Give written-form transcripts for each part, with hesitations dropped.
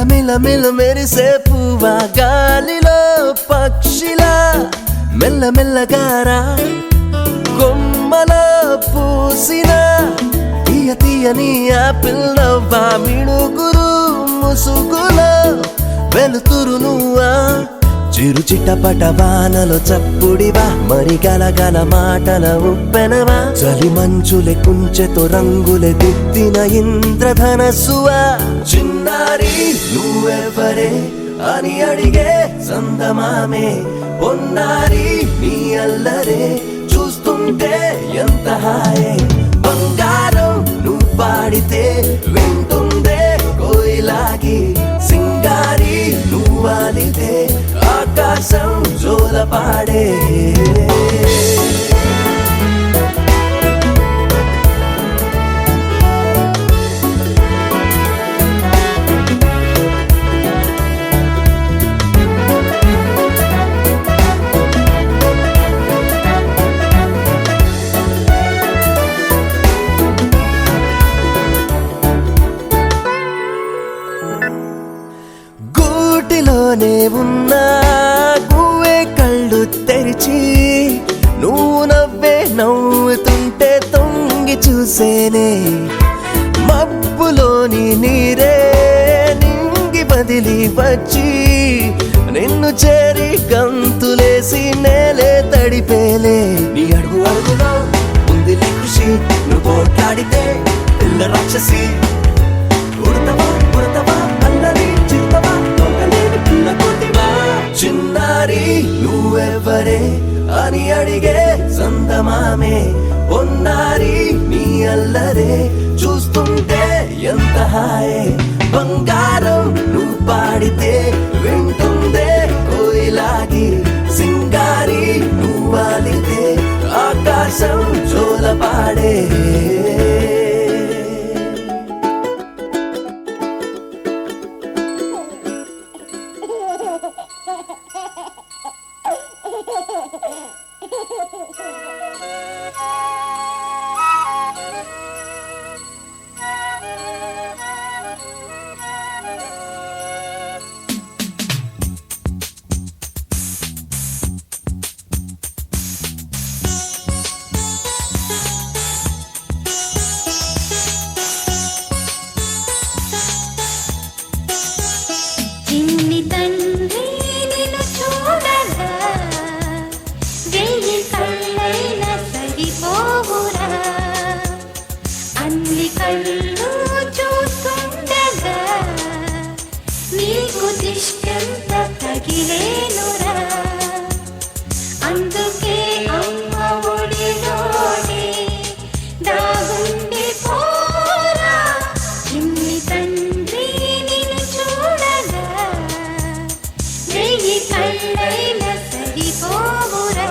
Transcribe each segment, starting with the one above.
మిల మెరిసే పువ్వా గాలిలో పక్షిలా మెల్లమెల్లగారా కొమ్మలో పూసిన తీయని ఆపిల్ నవ్వా మిణుగురు ముసుగులో వెలుతురు నువ్వా చిరు చిట్టపట వానలో చప్పుడివా మరి గలగల మాటల ఉప్పెనవా చలి మంచులే కుంచెతో రంగులే దిద్దిన ఇంద్రధనస్సువా చిన్నారి నువ్వెవ్వరే అని అడిగే సందమామే పొన్నారి నీ అల్లరే చూస్తుంటే ఎంత హాయే బంగారం నువ్వు పాడితే వింటుందే కోయిలాగి సింగారి నువ్వాలితే ఆకాశం జోల పాడే గూటిలోనే ఉన్నా గువ్వే కళ్ళు తెరిచి నువ్వు నవ్వుతుంటే తొంగి చూసేనే మబ్బులోని నీరే నింగి బదిలి వచ్చి నిన్ను చేరి గంతులేసి నేలే తడిపేలే నీ అడుగు అడుగులో ఉందిలే కృషి నువ్వు పోట్లాడితే పిల్ల రాక్షసి ఉడతవా అన్నది చిరుతవా తోకలేని పిల్ల కొద్దివా చిన్నారి నువ్వెవ్వరే అని అడిగే సందమామే పొన్నారి నీ అల్లరే చూస్తుంటే ఎంత హాయే బంగారం నువ్వు పాడితే వింటుందే కోయిలాగి సింగారి నువ్వాలితే ఆకాశం జోల పాడే అందుకే అమ్మ ఒడిలోనే దాగుండి పోరా చిన్ని తండ్రి నిన్ను చూడగా వెయ్యి కళ్ళైన సరిపోవురా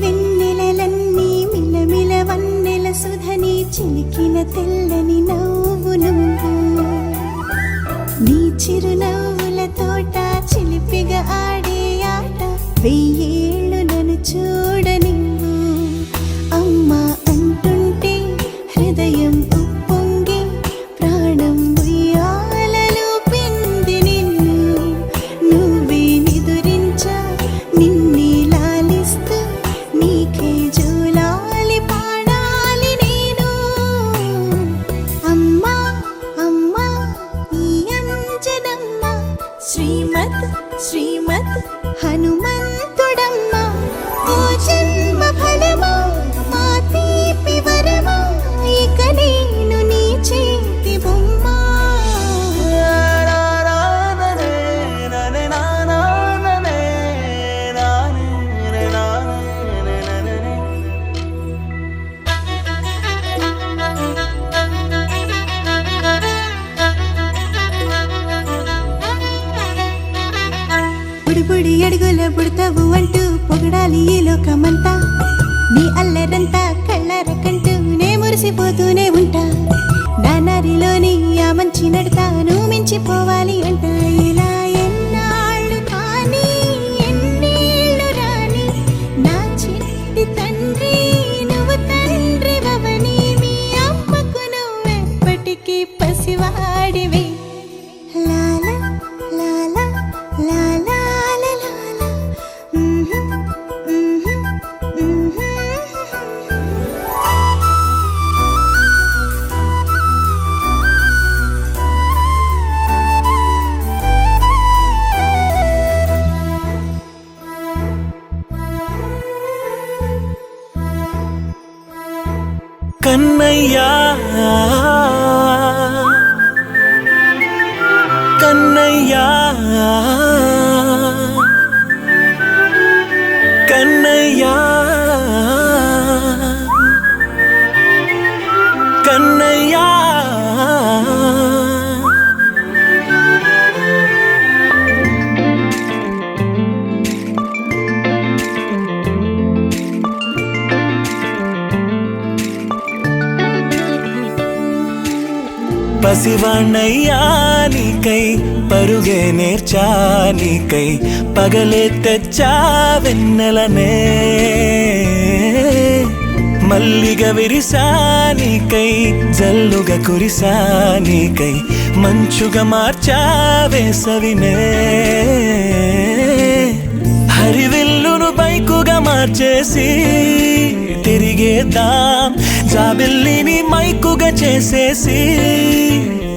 వెన్నెలలన్నీ మిలమిల వన్నెల సుధని చిలికిన తెల్లని నవ్వు నువ్వు నీ చిరునవ్వుల తోట చిలిపిగా ఆడే ఆట వెయ్యేళ్ళు నన్ను చూడనివ్వు అమ్మా అంటుంటే హృదయం ఉప్పొంగి ప్రాణం ఉయ్యాలలో పిండి నిన్ను నువ్వే నిదురించా నిన్నే లాలిస్తూ నీకే జూలాలి పాడాలి నేను అమ్మా అమ్మా ఈ అంజనమ్మ శ్రీమత్ శ్రీమత్ హనుమంతుడమ్మా ఓ జన్మ ఫలమా మా తీపి వరమా ఇక నేను నీ చేతి బొమ్మ బుడి అడుగుల బుడతావు అంటూ పొగడాలి ఈ లోకమంతా నీ అల్లరంతా కళ్ళరకంటూ నే మురిసిపోతూనే ఉంటా నా నరిలోని ఆ మంచి నడతా నువ్వు మించిపోవాలి అంట ఇలా ఎన్నాళ్ళు కానీ ఎన్నేళ్ళు రాని నా చిట్టి తండ్రి నువ్వు తండ్రి వవని మీ అమ్మకు నువ్వెప్పటికీ పసివాడివి లాలా లాలా లాలా కన్నయ్యా కన్నయ్యా కన్నయ్యా కన్నయ్యా పసివాణ్ణయ్యా నీకై పరుగే నేర్చా నీకై పగలే తెచ్చా వెన్నెలనే మల్లిగ విరిసా నీకై జల్లుగా కురిసా నీకై మంచుగా మార్చా వేసవినే హరివిల్లును బైకుగా మార్చేసి తిరిగేద్దాం జాబిల్లిని మైకుగా చేసేసి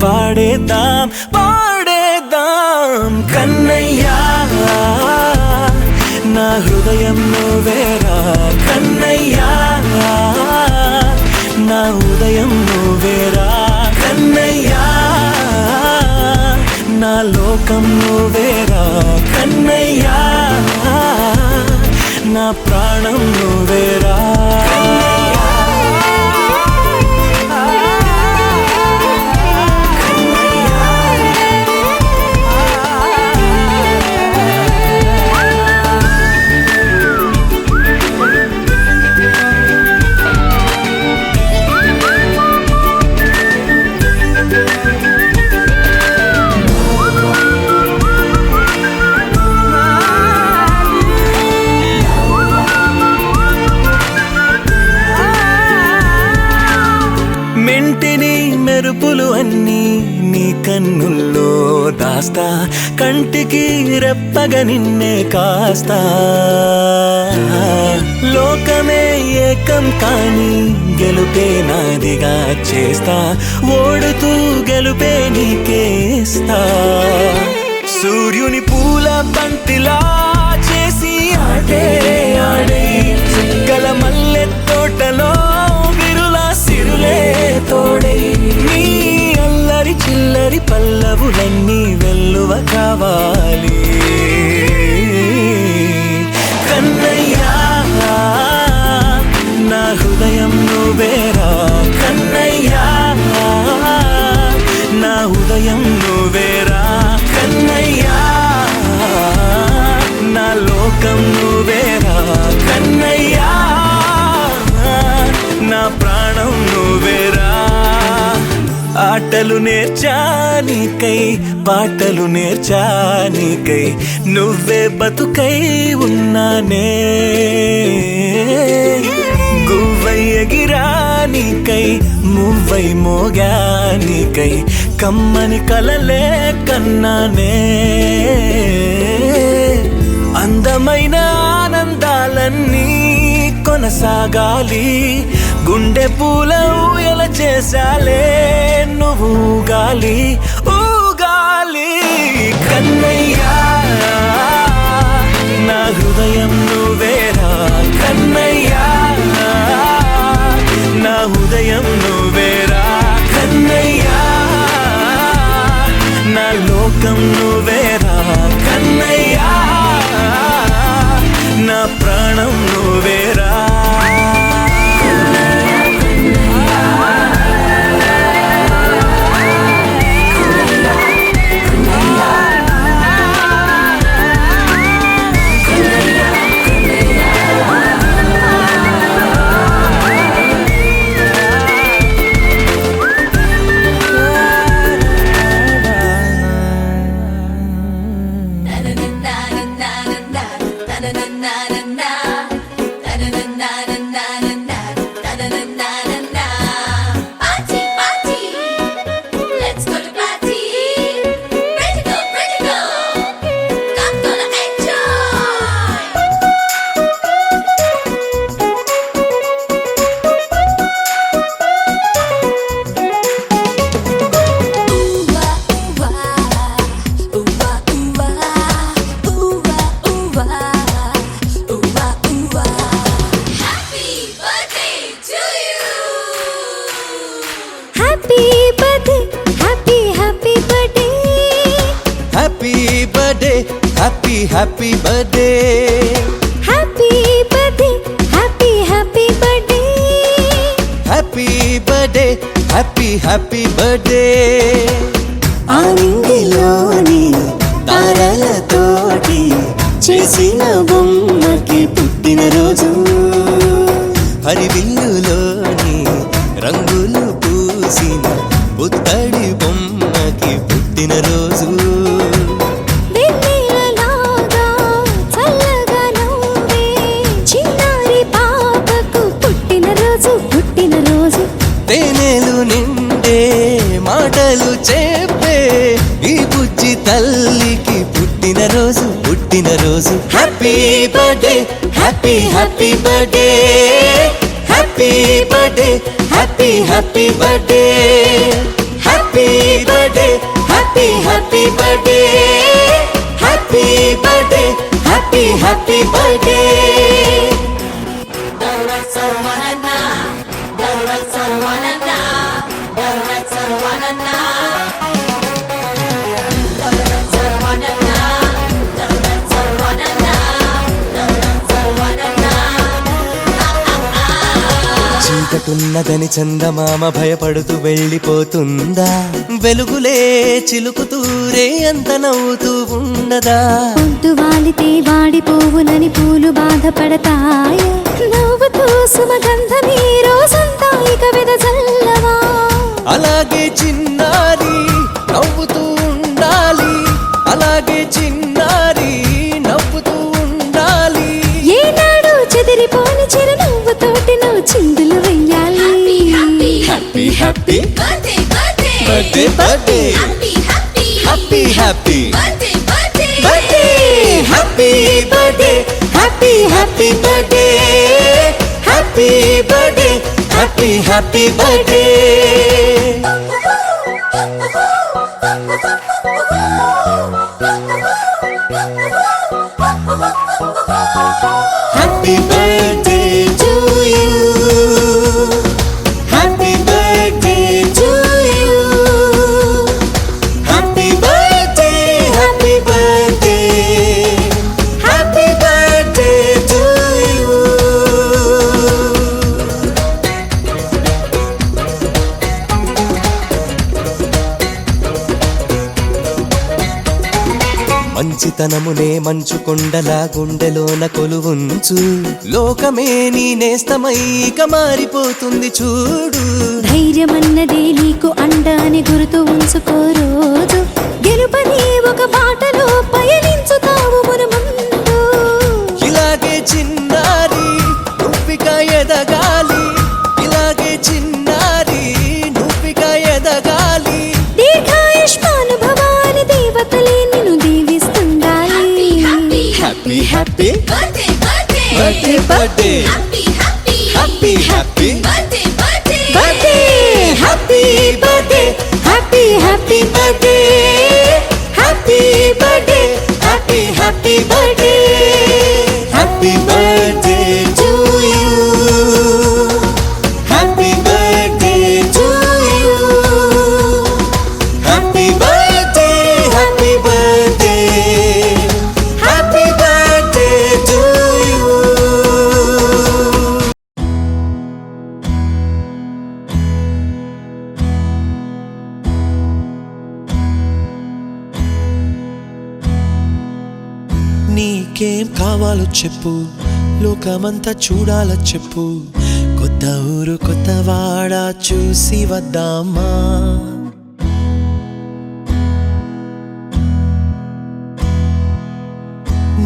పాడేద్దాం పాడేద్దాం కన్నయ్యా నా హృదయం నువ్వేరా కన్నయ్యా నా ఉదయం నువ్వేరా కన్నయ్యా నా లోకం నువ్వేరా కన్నయ్యా నా ప్రాణం నువ్వేరా మెంటిని మెరుపులు అన్నీ నీ కన్నుల్లో దాస్తా కంటికి రెప్పగా నిన్నే కాస్తా లోకమే ఏకం కాని గెలుపే నాదిగా చేస్తా ఓడుతూ గెలుపే నీకేస్తా సూర్యుని పూల బంతిలా చేసి ఆడే ఆడే చుక్కల మల్లె తోటలో సిరులే తోడై నీ అల్లరి చిల్లరి పల్లవులన్నీ వెల్లువ కావాలి కన్నయ్యా నా హృదయం నువ్వేరా కన్నయ్యా నా ఉదయం నువ్వేరా కన్నయ్యా నా లోకం నువ్వేరా కన్నయ్యా ఆటలు నేర్చానికై పాటలు నేర్చానికై నువ్వే బతుకై ఉన్నానే గువ్వై ఎగిరానికై మువ్వై మోగానికై కమ్మని కలలే కన్నానే అందమైన ఆనందాలన్నీ కొనసాగాలి గుండె పూల ఊయల చేసాలే నువ్వు ఊగాలి ఊగాలి కన్నయ్యా నా హృదయం నువ్వేరా కన్నయ్యా నా హృదయం నువ్వేరా కన్నయ్యా నా లోకం నువ్వేరా కన్నయ్యా నా ప్రాణం నువ్వేరా Happy birthday, happy birthday, happy birthday, happy birthday, happy birthday. ఆనందిలోని తారలతోటి చేసిన బొమ్మకి పుట్టినరోజు హరివిల్లులోని రంగులు పూసిన పుత్తడి బొమ్మకి పుట్టినరోజు తేనెలు నిండే మాటలు చెప్పే ఈ బుజ్జి తల్లికి పుట్టినరోజు పుట్టినరోజు happy birthday happy birthday happy birthday happy birthday happy birthday happy birthday happy birthday happy birthday చీకటున్నదని చందమామ భయపడుతూ వెళ్ళిపోతుందా వెలుగులే చిలుకుతూరే అంత నవ్వుతూ ఉండదా పొద్దు వాలితే వాడిపోవునని పూలు బాధపడతాయి నవ్వుతూ సుమగంధమీ రోజంతా ఇక వెదజల్లవా అలాగే చిన్నారి నవ్వుతూ ఉండాలి అలాగే చిన్నారి నవ్వుతూ ఉండాలి ఏనాడు చెదిరిపోని చిరునవ్వుతోటి నువ్వు చిందులు వెయ్యాలి happy happy birthday birthday birthday happy happy birthday happy birthday happy birthday happy birthday happy birthday happy birthday to you happy birthday to you happy birthday happy birthday to you మంచితనమునే మంచు కొండలా గుండెలోన కొలువుంచు. లోకమే నీ నేస్తమై ఇక మారిపోతుంది చూడు. ధైర్యమన్నదే నీకు అండాని గుర్తు ఉంచుకో రోజు. గెలుపని ఒక బాటలో పయనించుతావు మునుముందు. ఇలాగే చిన్నారి నువ్విక ఎదగాలి. ఇలాగే చిన్నారి నువ్విక ఎదగాలి. దీర్ఘాయుష్మానుభవాని దేవతలే నిన్ను దీవిస్తుండాలి. Happy happy birthday birthday birthday happy happy birthday happy birthday happy happy birthday happy birthday happy happy birthday happy birthday to you happy birthday to you happy birthday happy birthday happy birthday to you. నీకేం కావాలో చెప్పు, లోకమంతా చూడాలో చెప్పు. కొత్త ఊరు కొత్త వాడ చూసి వద్దామా.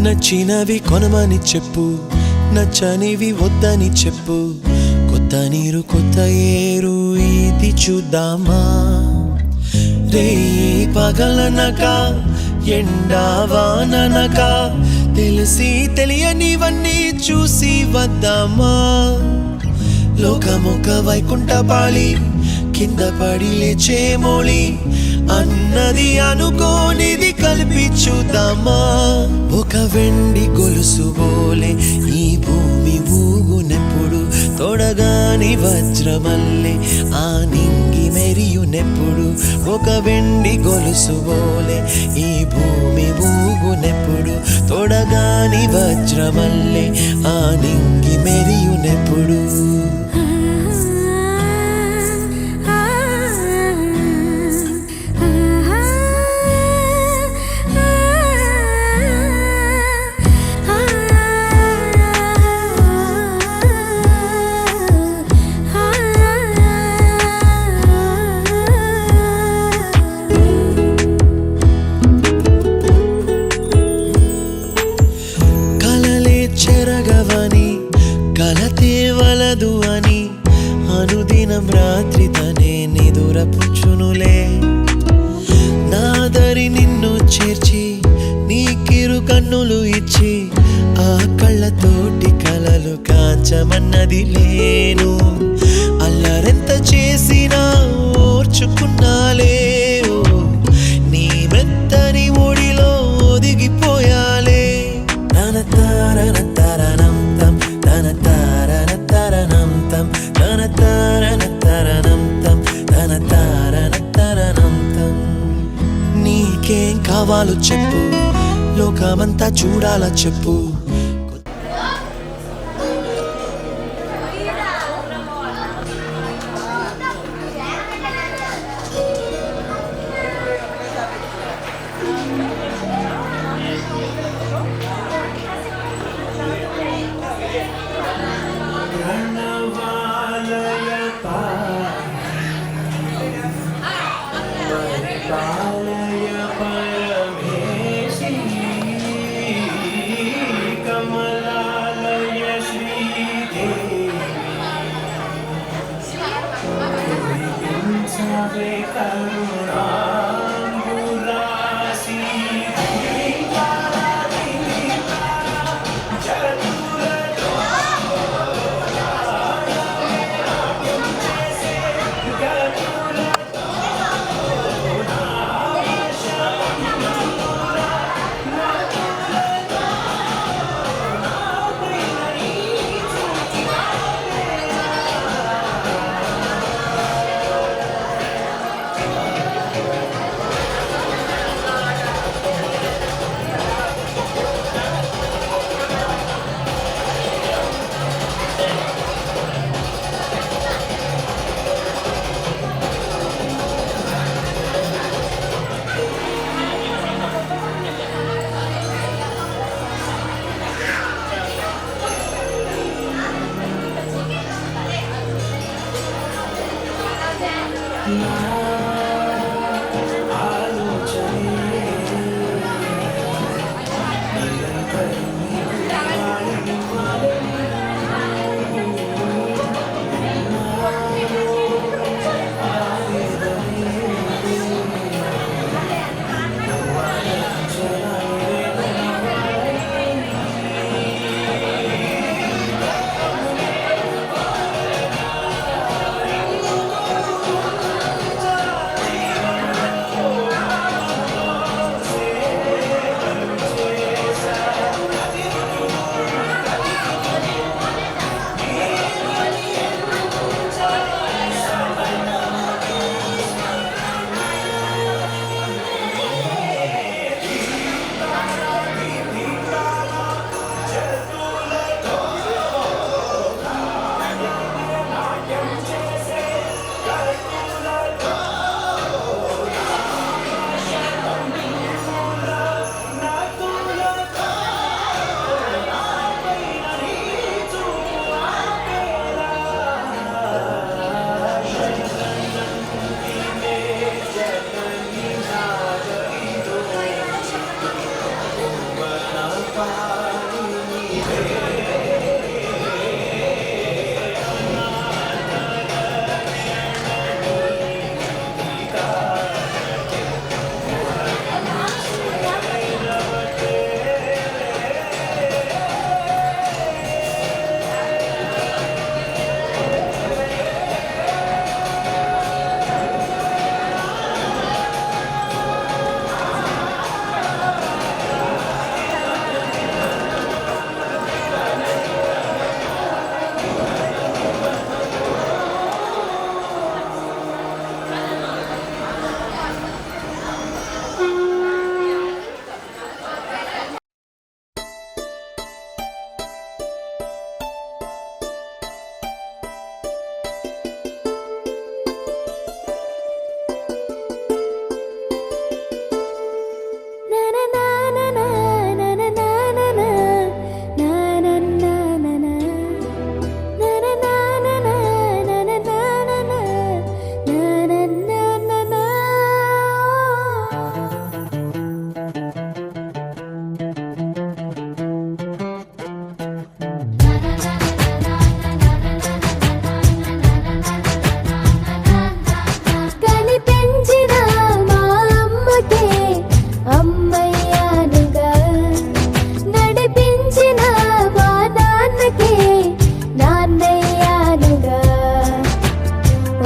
నచ్చినవి కొనమని చెప్పు, నచ్చనివి వద్దని చెప్పు. కొత్త నీరు కొత్త ఏరు ఇది చూద్దామా. రే పగలనక ఎండావాననక తెలిసి తెలియనివన్నీ చూసి వద్దామా. లోకమొక వైకుంఠపాళి కింద పడి లేచే మోళి అన్నది అనుకోనిది కలిపి చూద్దామా. ఒక వెండి గొలుసు బోలే ఈ భూమి ఊగునెప్పుడు, తొడగాని వజ్రమల్లే ఆ నింగి మెరియునెప్పుడు. ఒక వెండి గొలుసు బోలే ఈ భూమి ఊగునెప్పుడు, తొడగాని వజ్రమల్లే ఆ నింగి మెరియునెప్పుడు. చెరగవని కలతే వలదు అని అనుదినం రాత్రి తనే నిదురపుచ్చునులే. నాదరి నిన్ను చేర్చి నీ కిరు కన్నులు ఇచ్చి ఆ కళ్ళతోటి కలలు కాంచమన్నది లేను. అల్లరెంత చేసినా ఓర్చుకున్నాలే. నీ మెత్తని ఒడిలో ఒదిగిపోయాలే. తన తారన తరణం తం తన తారన తరణం తం తన తారన తరణం తం తన తారన తరణం తం. నీకేం కావాలో చెప్పు, లోకమంతా చూడాలా చెప్పు.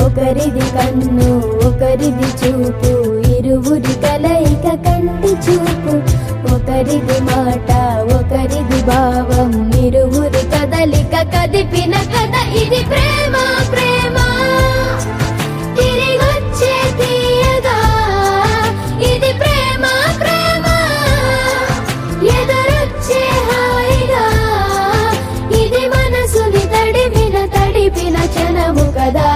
ఒకరిది కన్ను ఒకరిది చూపు ఇరువురి కలయిక కంటి చూపు ఒకరిది మాట ఒకరిది భావం ఇరువురి కదలిక కదిపిన కథ ఇది ప్రేమ ప్రేమ తిరిగొచ్చే తీయగా ఇది ప్రేమ ప్రేమ ఎదురొచ్చే హాయిగా ఇది మనసుని తడిపిన క్షణము కదా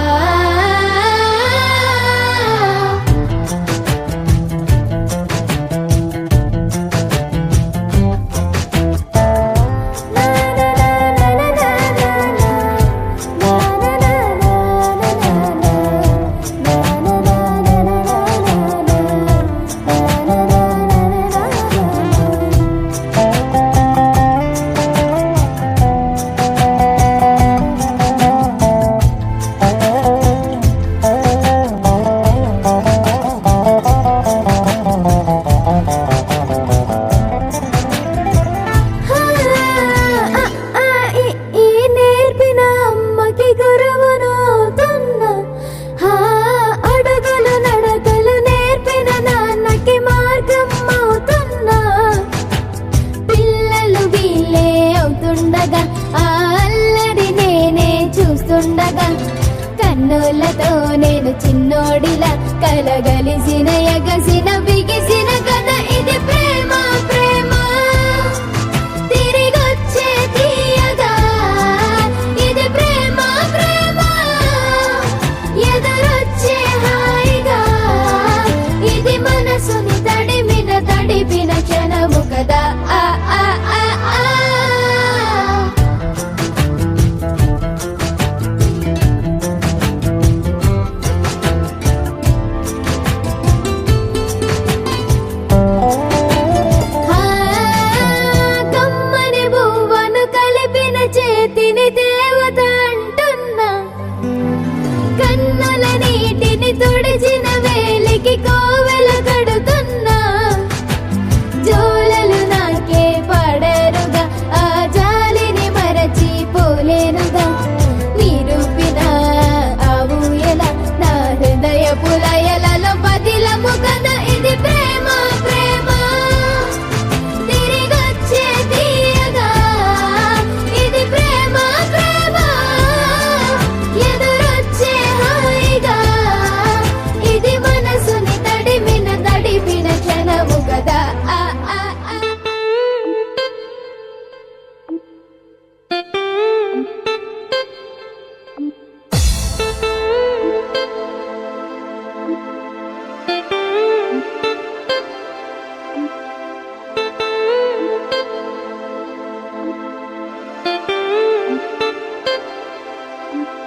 కన్నులతో నేను చిన్నోడిలా కలగలిసిన ఎగసిన బిగిసిన కథ ఇది ప్రేమ ప్రేమ తిరిగొచ్చే తీయగా ఇది ప్రేమ ప్రేమ ఎదురొచ్చే హాయిగా ఇది మనసుని తడిపిన క్షణము కదా ఆ ఆ ఆ ఆ you.